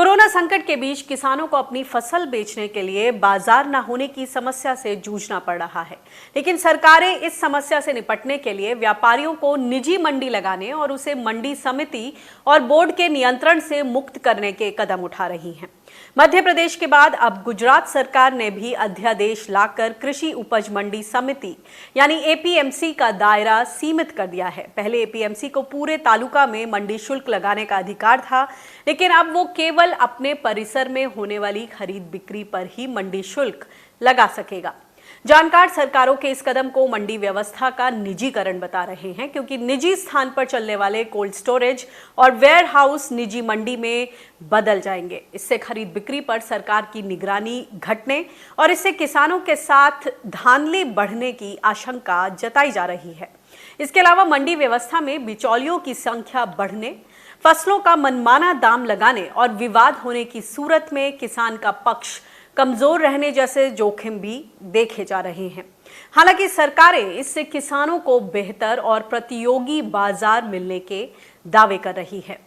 Corona संकट के बीच किसानों को अपनी फसल बेचने के लिए बाजार न होने की समस्या से जूझना पड़ रहा है। लेकिन सरकारें इस समस्या से निपटने के लिए व्यापारियों को निजी मंडी लगाने और उसे मंडी समिति और बोर्ड के नियंत्रण से मुक्त करने के कदम उठा रही हैं। मध्य प्रदेश के बाद अब गुजरात सरकार ने भी अध्यादेश लाकर कृषि उपज मंडी समिति यानी एपीएमसी का दायरा सीमित कर दिया है। पहले एपीएमसी को पूरे तालुका में मंडी शुल्क लगाने का अधिकार था, लेकिन अब वो केवल अपने परिसर में होने वाली खरीद बिक्री पर ही मंडी शुल्क लगा सकेगा। जानकार सरकारों के इस कदम को मंडी व्यवस्था का निजीकरण बता रहे हैं, क्योंकि निजी स्थान पर चलने वाले कोल्ड स्टोरेज और वेयर हाउस निजी मंडी में बदल जाएंगे। इससे खरीद बिक्री पर सरकार की निगरानी घटने और इससे किसानों के साथ धांधली बढ़ने की आशंका जताई जा रही है। इसके अलावा मंडी व्यवस्था में बिचौलियों की संख्या बढ़ने, फसलों का मनमाना दाम लगाने और विवाद होने की सूरत में किसान का पक्ष कमजोर रहने जैसे जोखिम भी देखे जा रहे हैं। हालांकि सरकारें इससे किसानों को बेहतर और प्रतियोगी बाजार मिलने के दावे कर रही है।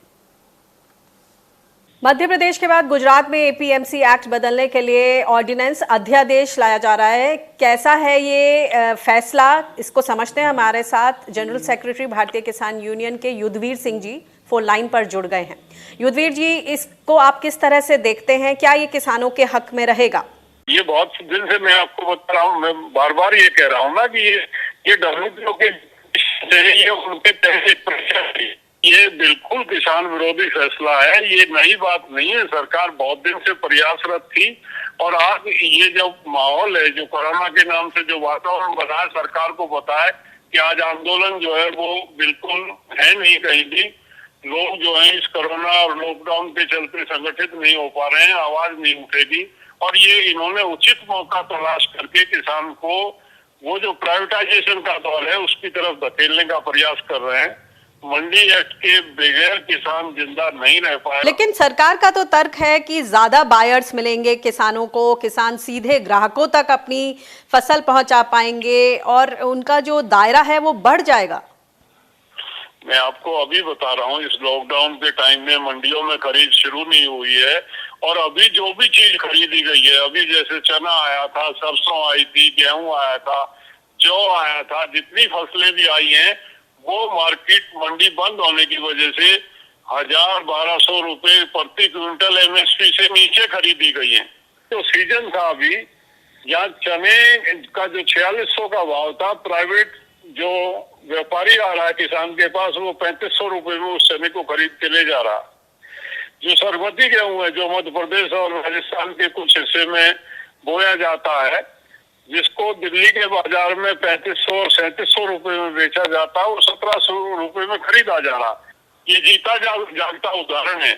मध्य प्रदेश के बाद गुजरात में एपीएमसी एक्ट बदलने के लिए ऑर्डिनेंस अध्यादेश लाया जा रहा है। कैसा है ये फैसला, इसको समझते हैं। हमारे साथ जनरल सेक्रेटरी भारतीय किसान यूनियन के युद्धवीर सिंह जी फोन लाइन पर जुड़ गए हैं। युद्धवीर जी, इसको आप किस तरह से देखते हैं? क्या ये किसानों के हक में रहेगा? ये बहुत दिन से मैं आपको बता रहा हूँ, मैं बार बार ये कह रहा हूँ ना कि ये डब्ल्यूटीओ के ये उनके तहत ये बिल्कुल किसान विरोधी फैसला है। ये नई बात नहीं है। सरकार बहुत दिन से प्रयासरत थी और आज ये जो माहौल है, जो कोरोना के नाम से जो वातावरण बना है, सरकार को पता है कि आज आंदोलन जो है वो बिल्कुल है नहीं। कहीं भी लोग जो है इस कोरोना और लॉकडाउन के चलते संगठित नहीं हो पा रहे हैं, आवाज नहीं उठेगी। और ये इन्होंने उचित मौका तलाश करके किसान को वो जो प्राइवेटाइजेशन का दौर है उसकी तरफ धकेलने का प्रयास कर रहे हैं। मंडी एक्ट के बगैर किसान जिंदा नहीं रह पाए। लेकिन सरकार का तो तर्क है कि ज्यादा बायर्स मिलेंगे किसानों को, किसान सीधे ग्राहकों तक अपनी फसल पहुंचा पाएंगे और उनका जो दायरा है वो बढ़ जाएगा। मैं आपको अभी बता रहा हूँ, इस लॉकडाउन के टाइम में मंडियों में खरीद शुरू नहीं हुई है और अभी जो भी चीज खरीदी गई है, अभी जैसे चना आया था, सरसों आई थी, गेहूं आया था, जौ आया था, जितनी फसलें भी आई हैं वो मार्केट मंडी बंद होने की वजह से 1000-1200 रुपए प्रति क्विंटल एमएसपी से नीचे खरीदी गई है। तो सीजन था अभी, यहाँ चने का जो 4600 का भाव था, प्राइवेट जो व्यापारी आ रहा है किसान के पास, वो 3500 रुपए में उस चने को खरीद के ले जा रहा। जो सरबती गेहूं है, जो मध्य प्रदेश और राजस्थान के कुछ हिस्से में बोया जाता है, जिसको दिल्ली के बाजार में 3500 और 3700 रुपए में बेचा जाता है, वो 1700 रुपए में खरीदा जा रहा। ये जीता जागता उदाहरण है,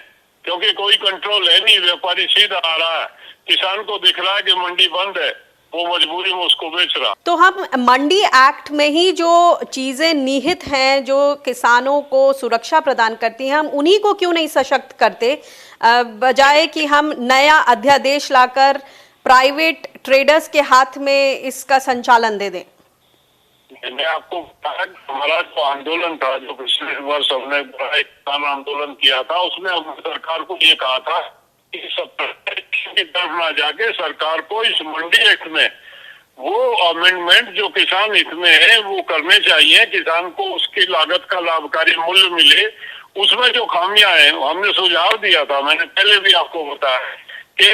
क्योंकि कोई कंट्रोल है नहीं। व्यापारी सीधा आ रहा है, किसान को दिख रहा है कि मंडी बंद है, वो मजबूरी में उसको बेच रहा। तो हम मंडी एक्ट में ही जो चीजें निहित हैं, जो किसानों को सुरक्षा प्रदान करती हैं, हम उन्हीं को क्यों नहीं सशक्त करते, बजाय कि हम नया अध्यादेश लाकर प्राइवेट ट्रेडर्स के हाथ में इसका संचालन दे दें? मैंने आपको बताया, हमारा जो आंदोलन था, जो पिछले वर्ष हमने किसान आंदोलन किया था, उसमें हमने सरकार को ये कहा था कि सब की तरफ ना जाके सरकार को इस मंडी एक्ट में वो अमेंडमेंट जो किसान हित में है वो करने चाहिए। किसान को उसकी लागत का लाभकारी मूल्य मिले। उसमें जो खामियां हैं हमने सुझाव दिया था, मैंने पहले भी आपको बताया कि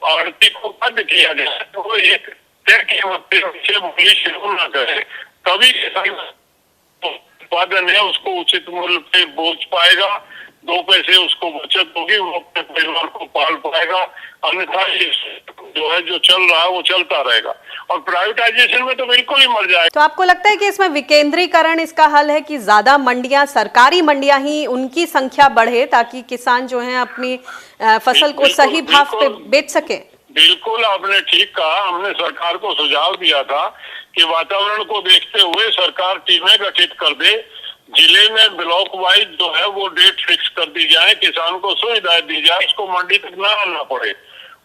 आड़ती को बंद किया जाए, तो वो एक तय कीमत से बोली शुरू न करे, तभी किसान उत्पादन है उसको उचित मूल्य पे बेच पाएगा, 2 पैसे उसको बचत होगी, वो अपने परिवार को पाल पाएगा। अन्यथा जो है जो चल रहा है वो चलता रहेगा और प्राइवेटाइजेशन में तो बिल्कुल ही मर जाएगा। तो आपको लगता है कि इसमें विकेंद्रीकरण इसका हल है कि ज्यादा मंडियां, सरकारी मंडियां ही उनकी संख्या बढ़े ताकि किसान जो है अपनी फसल को सही भाव पे बेच सके? बिल्कुल आपने ठीक कहा। हमने सरकार को सुझाव दिया था कि वातावरण को देखते हुए सरकार टीमें गठित कर दे, जिले में ब्लॉक वाइज जो है वो डेट फिक्स कर दी जाए, किसान को सुविधाएं दी जाए, उसको मंडी तक ना आना पड़े।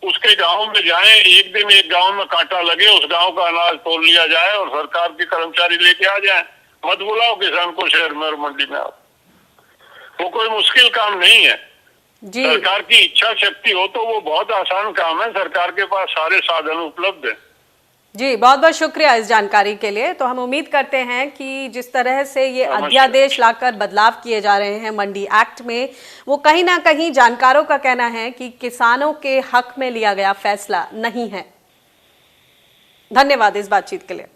उसके गांव में जाएं, एक दिन एक गांव में कांटा लगे, उस गांव का अनाज तोल लिया जाए और सरकार के कर्मचारी लेके आ जाए। मत बुलाओ किसान को शहर में और मंडी में। आप वो कोई मुश्किल काम नहीं है। जी सरकार की इच्छा शक्ति हो तो वो बहुत आसान काम है। सरकार के पास सारे साधन उपलब्ध है। जी, बहुत बहुत शुक्रिया इस जानकारी के लिए। तो हम उम्मीद करते हैं कि जिस तरह से ये नमस्कार। अध्यादेश लाकर बदलाव किए जा रहे हैं मंडी एक्ट में, वो कहीं ना कहीं जानकारों का कहना है कि किसानों के हक में लिया गया फैसला नहीं है। धन्यवाद इस बातचीत के लिए।